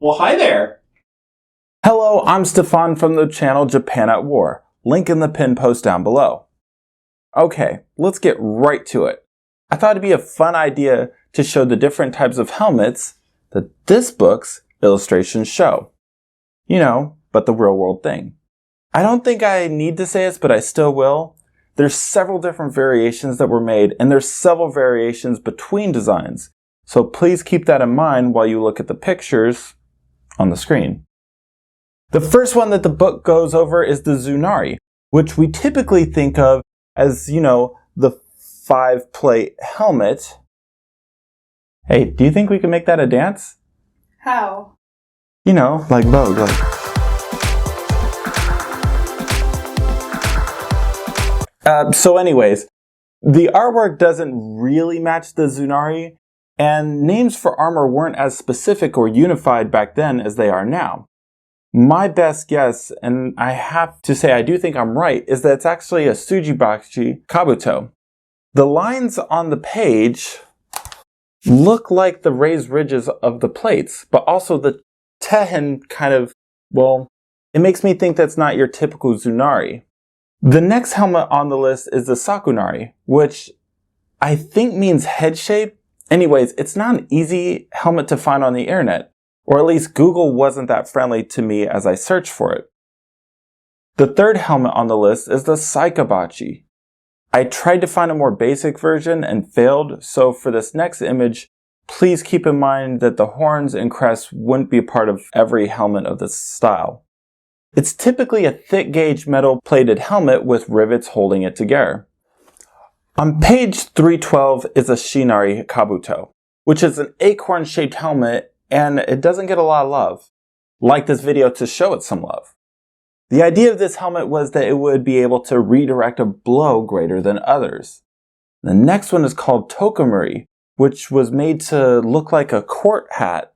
Well, hi there. Hello, I'm Stefan from the channel Japan at War. Link in the pinned post down below. Okay, let's get right to it. I thought it'd be a fun idea to show the different types of helmets that this book's illustrations show. You know, but the real world thing. I don't think I need to say this, but I still will. There's several different variations that were made, and there's several variations between designs. So please keep that in mind while you look at the pictures on the screen. The first one that the book goes over is the Tsunari, which we typically think of as, the 5-plate helmet. Hey, do you think we can make that a dance? How? Like Vogue, So anyways, the artwork doesn't really match the Tsunari, and names for armor weren't as specific or unified back then as they are now. My best guess, and I have to say I do think I'm right, is that it's actually a Tsujibachi Kabuto. The lines on the page look like the raised ridges of the plates, but also the tehen it makes me think that's not your typical Tsunari. The next helmet on the list is the Sakunari, which I think means head shape. Anyways, it's not an easy helmet to find on the internet, or at least Google wasn't that friendly to me as I searched for it. The third helmet on the list is the Saikabachi. I tried to find a more basic version and failed, so for this next image, please keep in mind that the horns and crest wouldn't be a part of every helmet of this style. It's typically a thick gauge metal plated helmet with rivets holding it together. On page 312 is a Shinari Kabuto, which is an acorn shaped helmet, and it doesn't get a lot of love. Like this video to show it some love. The idea of this helmet was that it would be able to redirect a blow greater than others. The next one is called Tokomuri, which was made to look like a court hat,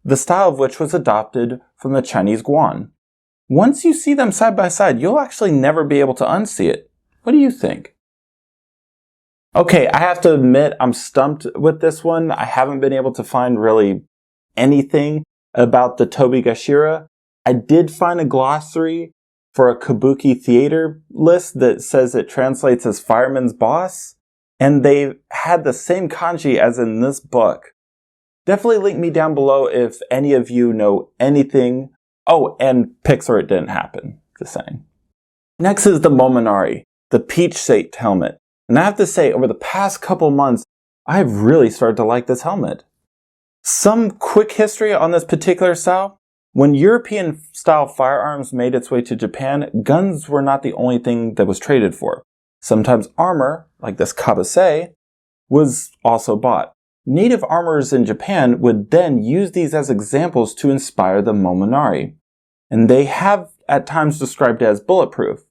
the style of which was adopted from the Chinese guan. Once you see them side by side, you'll actually never be able to unsee it. What do you think? Okay, I have to admit I'm stumped with this one. I haven't been able to find really anything about the Tobigashira. I did find a glossary for a Kabuki theater list that says it translates as fireman's boss, and they had the same kanji as in this book. Definitely link me down below if any of you know anything. Oh, and Pixar, it didn't happen, just saying. Next is the Momonari, the peach-shaped helmet. And I have to say, over the past couple months, I've really started to like this helmet. Some quick history on this particular style. When European-style firearms made its way to Japan, guns were not the only thing that was traded for. Sometimes armor, like this kabase, was also bought. Native armorers in Japan would then use these as examples to inspire the Momonari. And they have at times described it as bulletproof.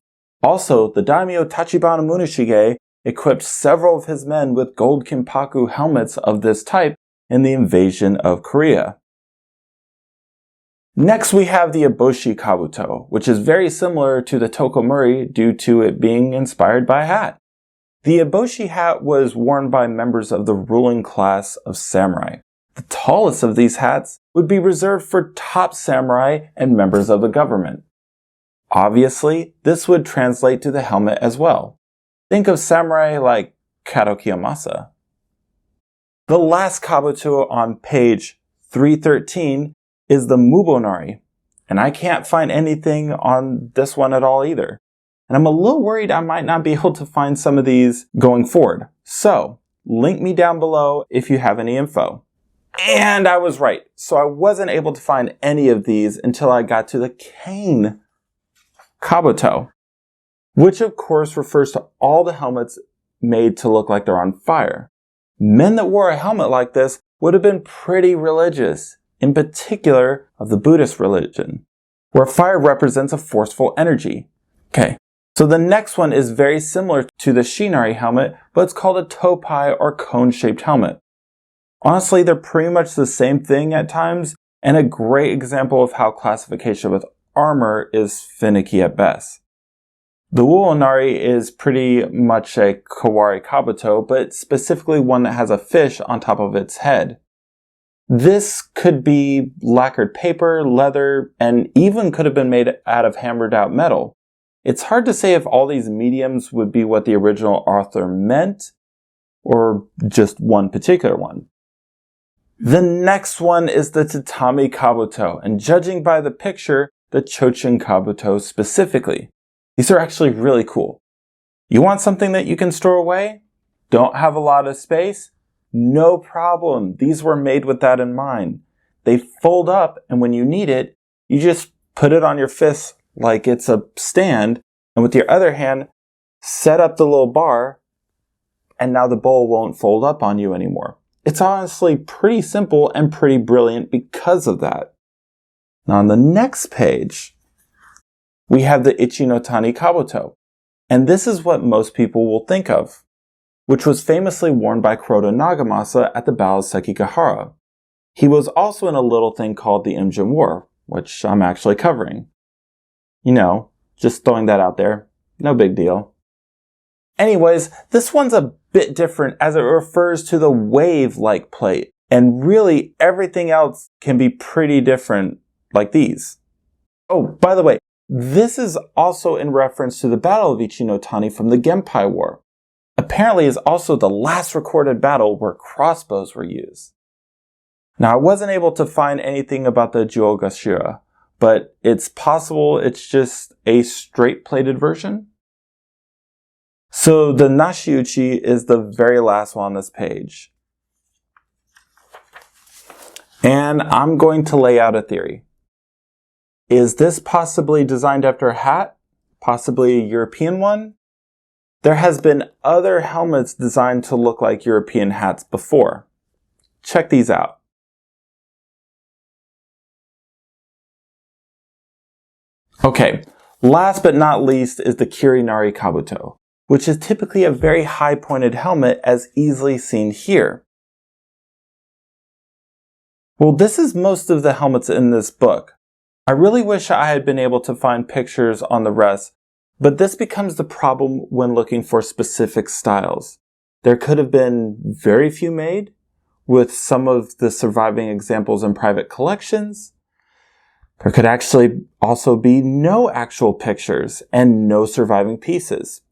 Also, the daimyo Tachibana Muneshige equipped several of his men with gold Kinpaku helmets of this type in the invasion of Korea. Next we have the Eboshi Kabuto, which is very similar to the Tokomuri due to it being inspired by a hat. The Eboshi hat was worn by members of the ruling class of samurai. The tallest of these hats would be reserved for top samurai and members of the government. Obviously, this would translate to the helmet as well. Think of samurai like Kato Kiyomasa. The last Kabuto on page 313 is the Mubonari, and I can't find anything on this one at all either. And I'm a little worried I might not be able to find some of these going forward. So, link me down below if you have any info. And I was right. So I wasn't able to find any of these until I got to the Cane Kabuto, which of course refers to all the helmets made to look like they're on fire. Men that wore a helmet like this would have been pretty religious, in particular of the Buddhist religion, where fire represents a forceful energy. Okay, so the next one is very similar to the Shinari helmet, but it's called a topai or cone-shaped helmet. Honestly, they're pretty much the same thing at times, and a great example of how classification with armor is finicky at best. The Uonari is pretty much a Kawari Kabuto, but specifically one that has a fish on top of its head. This could be lacquered paper, leather, and even could have been made out of hammered out metal. It's hard to say if all these mediums would be what the original author meant, or just one particular one. The next one is the Tatami Kabuto, and judging by the picture, the Chochin Kabuto specifically. These are actually really cool. You want something that you can store away? Don't have a lot of space? No problem. These were made with that in mind. They fold up, and when you need it, you just put it on your fist like it's a stand, and with your other hand, set up the little bar, and now the bowl won't fold up on you anymore. It's honestly pretty simple and pretty brilliant because of that. Now on the next page, we have the Ichinotani Kabuto, and this is what most people will think of, which was famously worn by Kuroda Nagamasa at the Battle of Sekigahara. He was also in a little thing called the Imjin War, which I'm actually covering. You know, just throwing that out there. No big deal. Anyways, this one's a bit different as it refers to the wave-like plate, and really everything else can be pretty different like these. Oh, by the way, this is also in reference to the Battle of Ichinotani from the Genpei War. Apparently is also the last recorded battle where crossbows were used. Now I wasn't able to find anything about the Juogashira, but it's possible it's just a straight plated version. So the Nashiuchi is the very last one on this page. And I'm going to lay out a theory. Is this possibly designed after a hat? Possibly a European one? There has been other helmets designed to look like European hats before. Check these out. Okay, last but not least is the Kirinari Kabuto, which is typically a very high pointed helmet as easily seen here. Well, this is most of the helmets in this book. I really wish I had been able to find pictures on the rest, but this becomes the problem when looking for specific styles. There could have been very few made, with some of the surviving examples in private collections. There could actually also be no actual pictures and no surviving pieces.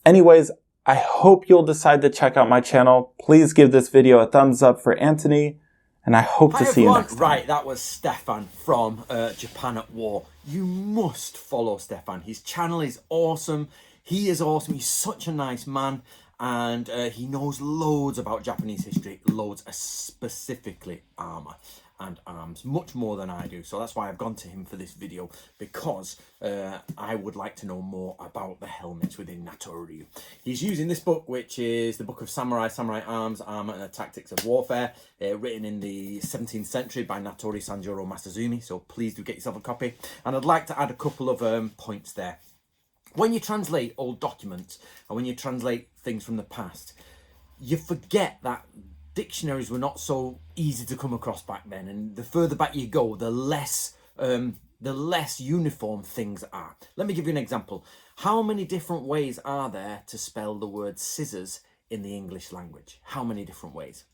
Anyways, I hope you'll decide to check out my channel. Please give this video a thumbs up for Anthony, and I hope to see you next time. Right, that was Stefan from Japan at War. You must follow Stefan. His channel is awesome. He is awesome. He's such a nice man, and he knows loads about Japanese history, loads, specifically armor and arms, much more than I do. So that's why I've gone to him for this video, because I would like to know more about the helmets within Natori. He's using this book, which is the Book of Samurai, Samurai Arms, Armor and the Tactics of Warfare, written in the 17th century by Natori Sanjuro Masazumi, so please do get yourself a copy. And I'd like to add a couple of points there. When you translate old documents, and when you translate things from the past, you forget that dictionaries were not so easy to come across back then, and the further back you go, the less uniform things are. Let me give you an example. How many different ways are there to spell the word scissors in the English language? How many different ways?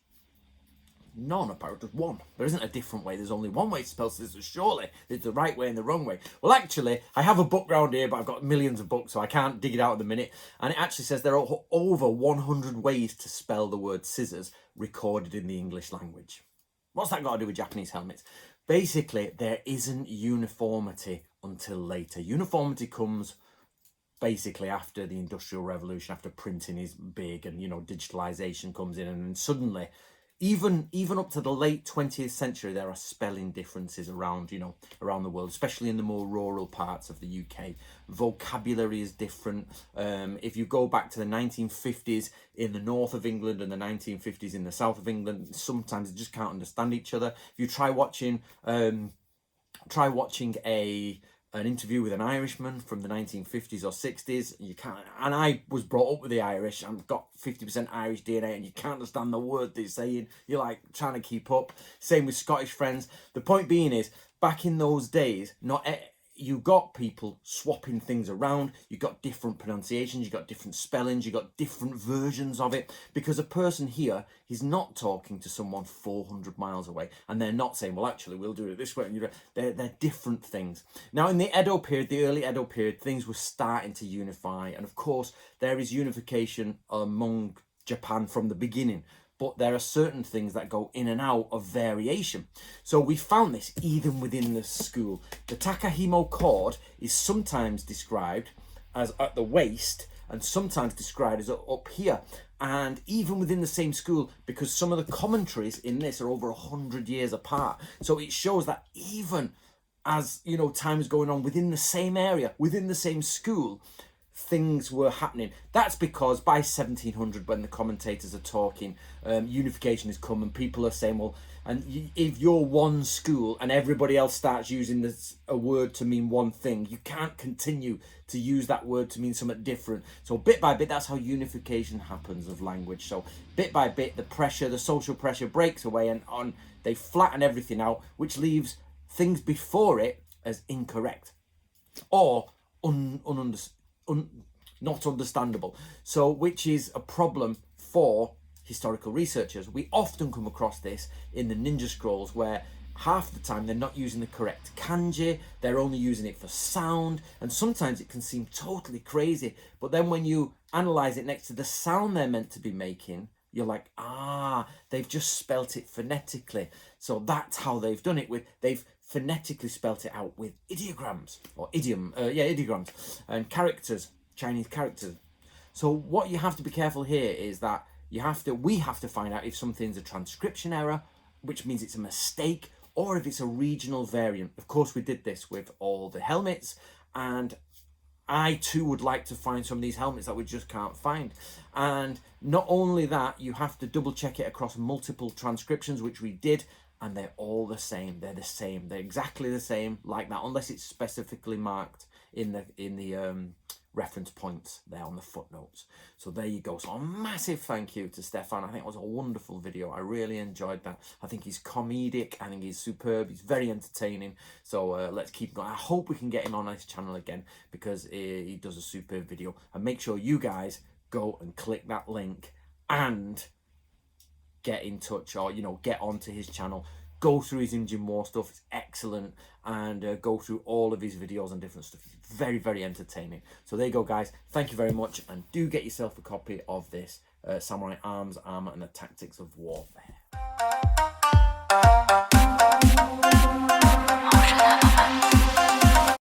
None, apparently just one. There isn't a different way. There's only one way to spell scissors, surely. There's the right way and the wrong way. Well, actually, I have a book round here, but I've got millions of books, so I can't dig it out at the minute. And it actually says there are over 100 ways to spell the word scissors recorded in the English language. What's that got to do with Japanese helmets? Basically, there isn't uniformity until later. Uniformity comes basically after the Industrial Revolution, after printing is big and, you know, digitalization comes in, and suddenly, even up to the late 20th century, there are spelling differences around, you know, around the world, especially in the more rural parts of the UK. Vocabulary is different. If you go back to the 1950s in the north of England and the 1950s in the south of England, sometimes they just can't understand each other. If you try watching an interview with an Irishman from the 1950s or 60s, you can't, and I was brought up with the Irish, I've got 50% Irish DNA, and you can't understand the word they're saying. You're like trying to keep up. Same with Scottish friends. The point being is, back in those days, you got people swapping things around, you got different pronunciations, you got different spellings, you got different versions of it, because a person here is not talking to someone 400 miles away, and they're not saying, well, actually, we'll do it this way. They're different things. Now, in the Edo period, the early Edo period, things were starting to unify, and of course, there is unification among Japan from the beginning. But there are certain things that go in and out of variation. So we found this even within the school. The Takahimo cord is sometimes described as at the waist and sometimes described as up here. And even within the same school, because some of the commentaries in this are over 100 years apart. So it shows that even as, you know, time is going on within the same area, within the same school, things were happening. That's because by 1700, when the commentators are talking, unification has come, and people are saying, well, and if you're one school and everybody else starts using a word to mean one thing, you can't continue to use that word to mean something different. So bit by bit, that's how unification happens of language. So bit by bit, the pressure, the social pressure breaks away, and they flatten everything out, which leaves things before it as incorrect or not understandable. So which is a problem for historical researchers. We often come across this in the ninja scrolls, where half the time they're not using the correct kanji, they're only using it for sound, and sometimes it can seem totally crazy, but then when you analyze it next to the sound they're meant to be making, you're like, they've just spelt it phonetically. So that's how they've done it. They've phonetically spelt it out with ideograms or ideograms and characters, Chinese characters. So what you have to be careful here is that we have to find out if something's a transcription error, which means it's a mistake, or if it's a regional variant. Of course, we did this with all the helmets, and I too would like to find some of these helmets that we just can't find. And not only that, you have to double check it across multiple transcriptions, which we did, and they're all the same. They're the same. They're exactly the same like that, unless it's specifically marked in the reference points there on the footnotes. So there you go. So a massive thank you to Stefan. I think it was a wonderful video. I really enjoyed that. I think he's comedic. I think he's superb. He's very entertaining. So let's keep going. I hope we can get him on this channel again, because he does a superb video. And make sure you guys go and click that link and get in touch, or get onto his channel. Go through his Indian War stuff, it's excellent, and go through all of his videos and different stuff. It's very, very entertaining. So there you go, guys. Thank you very much, and do get yourself a copy of this Samurai Arms, Armour and the Tactics of Warfare.